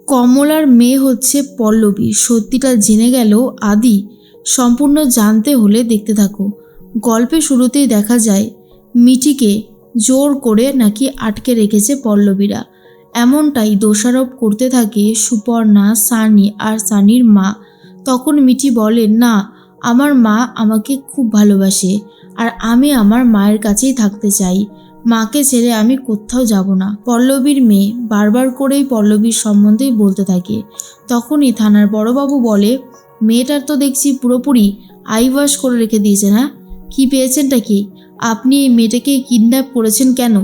কমলার মেয়ে হচ্ছে পল্লবী। সত্যিটা জেনে গেল আদি। সম্পূর্ণ জানতে হলে দেখতে থাকো। গল্পের শুরুতেই দেখা যায় মিঠিকে জোর করে নাকি আটকে রেখেছে পল্লবীরা। এমনটাই দোষারোপ করতে থাকে সুপর্ণা, সানি আর সানির মা। তখন মিঠি বলে, না, আমার মা আমাকে খুব ভালোবাসে আর আমি আমার মায়ের কাছেই থাকতে চাই। মাকে ছেড়ে আমি কোথাও যাব না। পল্লবীর মেয়ে বারবার করেই পল্লবীর সম্বন্ধেই বলতে থাকে। তখনই থানার বড়বাবু বলে, মেয়েটার তো দেখছি পুরোপুরি আইওয়াশ করে রেখে দিয়েছে না? কি পেয়েছেনটা কি? আপনি এই মেয়েটাকে কিডন্যাপ করেছেন কেন?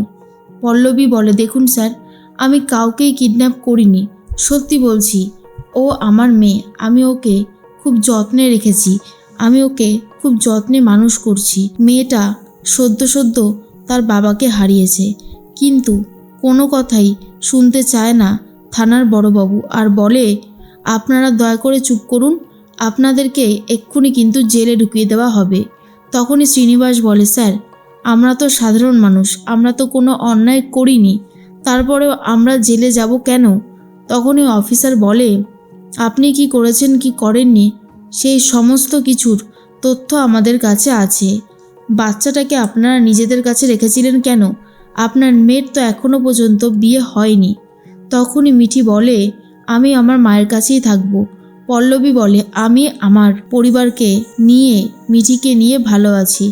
পল্লবী বলে, দেখুন স্যার, আমি কাউকেই কিডন্যাপ করিনি। সত্যি বলছি, ও আমার মেয়ে। আমি ওকে খুব যত্নে রেখেছি। আমি ওকে খুব যত্নে মানুষ করছি। মেয়েটা সদ্য তার বাবাকে হারিয়েছে, কিন্তু কোনো কথাই শুনতে চায় না থানার বড়বাবু, আর বলে, আপনারা দয়া করে চুপ করুন, আপনাদেরকে এক্ষুনি কিন্তু জেলে ঢুকিয়ে দেওয়া হবে। তখনই শ্রীনিবাস বলে, স্যার, আমরা তো সাধারণ মানুষ, আমরা তো কোনো অন্যায় করিনি, তারপরেও আমরা জেলে যাব কেন? তখনই অফিসার বলে, আপনি কি করেছেন কি করেননি সেই সমস্ত কিছুর তথ্য আমাদের কাছে আছে। বাচ্চাটাকে আপনারা নিজেদের কাছে রেখেছিলেন কেন? আপনার মেয়ের তো এখনো পর্যন্ত বিয়ে হয়নি। তখনই মিঠি বলে, আমি আমার মায়ের কাছেই থাকবো। পল্লবী বলে, আমি আমার পরিবারকে নিয়ে, মিঠিকে নিয়ে ভালো আছি।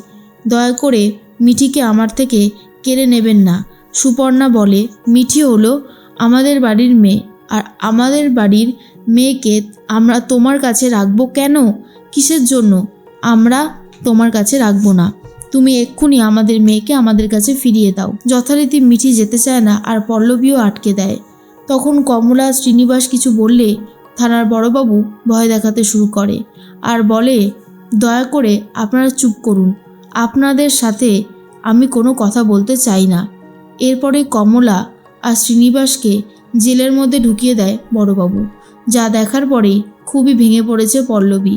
দয়া করে মিঠিকে আমার থেকে কেড়ে নেবেন না। সুপর্ণা বলে, মিঠি হলো আমাদের বাড়ির মেয়ে, আর আমাদের বাড়ির মেয়েকে আমরা তোমার কাছে রাখবো কেন? কিসের জন্য আমরা তোমার কাছে রাখবো না? তুমি এক্ষুনি আমাদের মেয়েকে আমাদের কাছে ফিরিয়ে দাও। যথারীতি মিঠি যেতে চায় না, আর পল্লবীও আটকে দেয়। তখন কমলা শ্রীনিবাস কিছু বললে থানার বড়বাবু ভয় দেখাতে শুরু করে আর বলে, দয়া করে আপনারা চুপ করুন, আপনাদের সাথে আমি কোনো কথা বলতে চাই না। এরপরে কমলা আর শ্রীনিবাসকে জেলের মধ্যে ঢুকিয়ে দেয় বড়বাবু। যা দেখার পরেই খুবই ভেঙে পড়েছে পল্লবী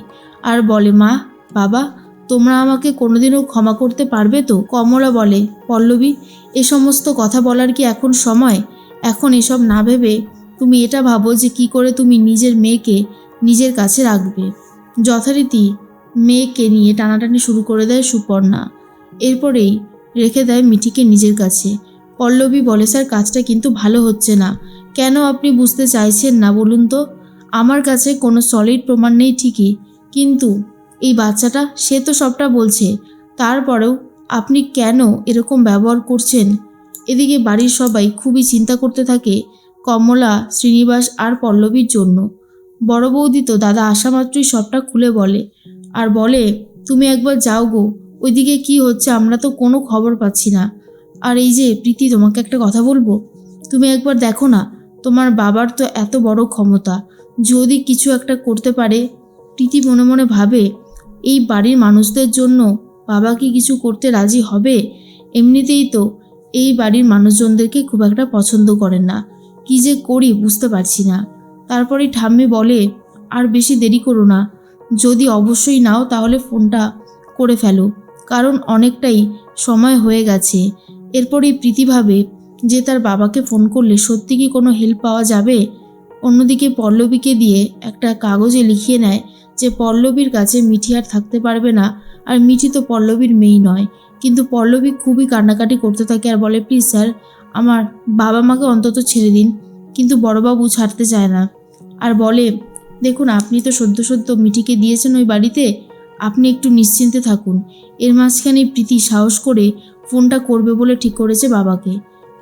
আর বলে, মা, বাবা, তোমরা আমাকে কোনোদিনও ক্ষমা করতে পারবে তো? কমলা বলে, পল্লবী, এ সমস্ত কথা বলার কি এখন সময়? এখন এসব না ভেবে তুমি এটা ভাবো যে কি করে তুমি নিজের মেয়েকে নিজের কাছে রাখবে। যথারীতি মেয়েকে নিয়ে টানাটানি শুরু করে দেয় সুপর্ণা। এরপরেই রেখে দেয় মিঠিকে নিজের কাছে। পল্লবী বলে, স্যার, কাজটা কিন্তু ভালো হচ্ছে না। কেন আপনি বুঝতে চাইছেন না বলুন তো? আমার কাছে কোনো সলিড প্রমাণ নেই ঠিকই, কিন্তু এই বাচ্চাটা, সে তো সবটা বলছে। তারপরেও আপনি কেন এরকম ব্যবহার করছেন? এদিকে বাড়ির সবাই খুবই চিন্তা করতে থাকে কমলা, শ্রীনিবাস আর পল্লবীর জন্য। বড় বৌদি তো দাদা আসা মাত্রই সবটা খুলে বলে আর বলে, তুমি একবার যাও গো, ওইদিকে কি হচ্ছে আমরা তো কোনো খবর পাচ্ছি না। আর এই যে প্রীতি, তোমাকে একটা কথা বলবো, তুমি একবার দেখো না, তোমার বাবার তো এত বড় ক্ষমতা, যদি কিছু একটা করতে পারে। প্রীতি মনে মনে ভাবে, এই বাড়ির মানুষদের জন্য বাবা কি কিছু করতে রাজি হবে? এমনিতেই তো এই বাড়ির মানুষজনদেরকে খুব একটা পছন্দ করেন না। কি যে করি বুঝতে পারছি না। তারপরে ঠাম্মি বলে, আর বেশি দেরি করো না, যদি অবশ্যই নাও তাহলে ফোনটা করে ফেলো, কারণ অনেকটাই সময় হয়ে গেছে। এরপরেই প্রীতি ভাবে যে তার বাবাকে ফোন করলে সত্যি কি কোনো হেল্প পাওয়া যাবে। অন্যদিকে পল্লবীকে দিয়ে একটা কাগজে লিখিয়ে নেয় যে পল্লবীর কাছে মিঠি আর থাকতে পারবে না, আর মিঠি তো পল্লবীর মেয়ে নয়। কিন্তু পল্লবী খুবই কান্নাকাটি করতে থাকে আর বলে, প্লিজ স্যার, আমার বাবা মাকে অন্তত ছেড়ে দিন। কিন্তু বড়বাবু ছাড়তে চায় না আর বলে, দেখুন, আপনি তো সদ্য মিঠিকে দিয়েছেন ওই বাড়িতে, আপনি একটু নিশ্চিন্তে থাকুন। এর মাঝখানে প্রীতি সাহস করে ফোনটা করবে বলে ঠিক করেছে বাবাকে।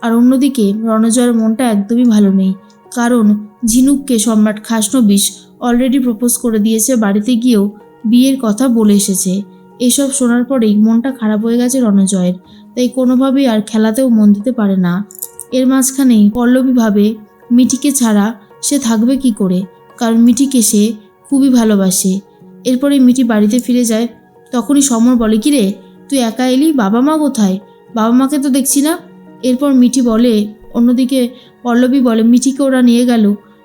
আর অন্যদিকে রণজয়ের মনটা একদমই ভালো নেই, কারণ ঝিনুককে সম্রাট খাসনবিশ অলরেডি প্রপোজ করে দিয়েছে, বাড়িতে গিয়েও বিয়ের কথা বলে এসেছে। এসব শোনার পরেই মনটা খারাপ হয়ে গেছে রণজয়ের, তাই কোনোভাবেই আর খেলাতেও মন দিতে পারে না। এর মাঝখানেই পল্লবী ভাবে মিঠিকে ছাড়া সে থাকবে কি করে, কারণ মিঠিকে সে খুবই ভালোবাসে। এরপরে মিঠি বাড়িতে ফিরে যায়। তখনই সমর বলে, কি রে, তুই একা এলি, বাবা মা কোথায়? বাবা মাকে তো দেখছি না। এরপর মিঠি বলে, অন্যদিকে পল্লবী বলে, মিঠিকে ওরা নিয়ে গেল,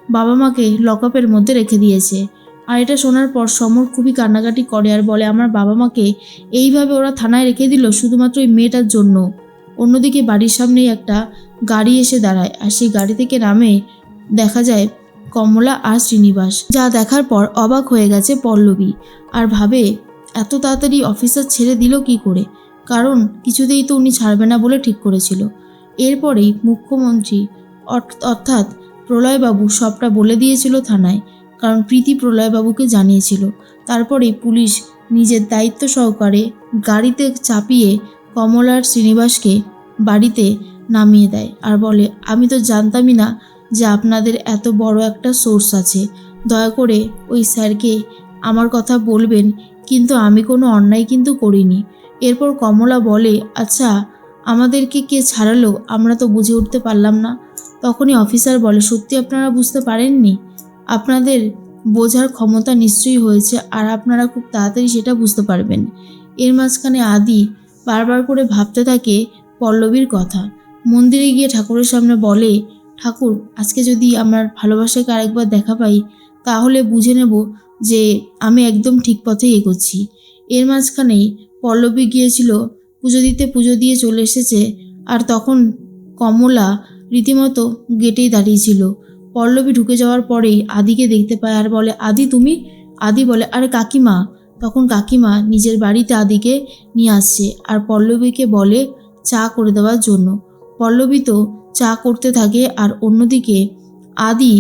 বাবা মাকে লকআপের মধ্যে রেখে দিয়েছে। আর এটা শোনার পর সমর খুবই কান্নাকাটি করে আর বলে, আমার বাবা মাকে এইভাবে ওরা থানায় রেখে দিল শুধুমাত্র ওই মেয়েটার জন্য। অন্যদিকে বাড়ির সামনেই একটা গাড়ি এসে দাঁড়ায়, আর সেই গাড়ি থেকে নামে দেখা যায় কমলা আর শ্রীনিবাস। যা দেখার পর অবাক হয়ে গেছে পল্লবী আর ভাবে এত তাড়াতাড়ি অফিসার ছেড়ে দিল কি করে, কারণ কিছুতেই তো উনি ছাড়বে না বলে ঠিক করেছিল। এরপরেই মুখ্যমন্ত্রী অর্থাৎ প্রলয়বাবু সবটা বলে দিয়েছিল থানায়, কারণ প্রীতি প্রলয়বাবুকে জানিয়েছিল। তারপরেই পুলিশ নিজের দায়িত্ব সহকারে গাড়িতে চাপিয়ে কমলা আর শ্রীনিবাসকে বাড়িতে নামিয়ে দেয় আর বলে, আমি তো জানতামই না যে আপনাদের এত বড় একটা সোর্স আছে, দয়া করে ওই স্যারকে আমার কথা বলবেন, কিন্তু আমি কোনো অন্যায় কিন্তু করিনি। এরপর কমলা বলে, আচ্ছা আমাদেরকে কে ছাড়ালো আমরা তো বুঝে উঠতে পারলাম না। তখনই অফিসার বলে, সত্যি আপনারা বুঝতে পারেননি? আপনাদের বোঝার ক্ষমতা নিশ্চয়ই হয়েছে আর আপনারা খুব তাড়াতাড়ি সেটা বুঝতে পারবেন। এর মাঝখানে আদি বারবার করে ভাবতে থাকে পল্লবীর কথা। মন্দিরে গিয়ে ঠাকুরের সামনে বলে, ঠাকুর আজকে যদি আমার ভালোবাসাকে আরেকবার দেখা পাই তাহলে বুঝে নেব যে আমি একদম ঠিক পথেই এগোচ্ছি। এর মাঝখানেই পল্লবী গিয়েছিল পুজো দিতে, পুজো দিয়ে চলে এসেছে আর তখন কমলা রীতিমতো গেটেই দাঁড়িয়েছিল। পল্লবী ঢুকে যাওয়ার পরেই আদিকে দেখতে পায় আর বলে, আদি তুমি? আদি বলে, আরে কাকিমা। তখন কাকিমা নিজের বাড়িতে আদিকে নিয়ে আসছে আর পল্লবীকে বলে চা করে দেওয়ার জন্য। পল্লবী তো চা করতে থাকে আর অন্যদিকে আদি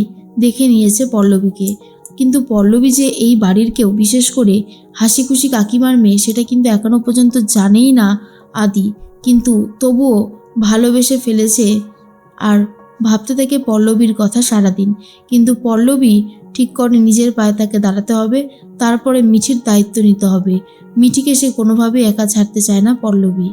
দেখে নিয়েছে পল্লবীকে, কিন্তু পল্লবী যে এই বাড়ির কেউ, বিশেষ করে হাসি খুশি কাকিমার মেয়ে, সেটা কিন্তু এখনো পর্যন্ত জানেই না আদি, কিন্তু তবুও ভালোবেসে ফেলেছে আর ভাবতে থাকে পল্লবীর কথা সারাদিন। কিন্তু পল্লবী ঠিক করে নিজের পায়ে তাকে দাঁড়াতে হবে, তারপরে মিঠির দায়িত্ব নিতে হবে। মিঠিকে সে কোনোভাবেই একা ছাড়তে চায় না পল্লবী।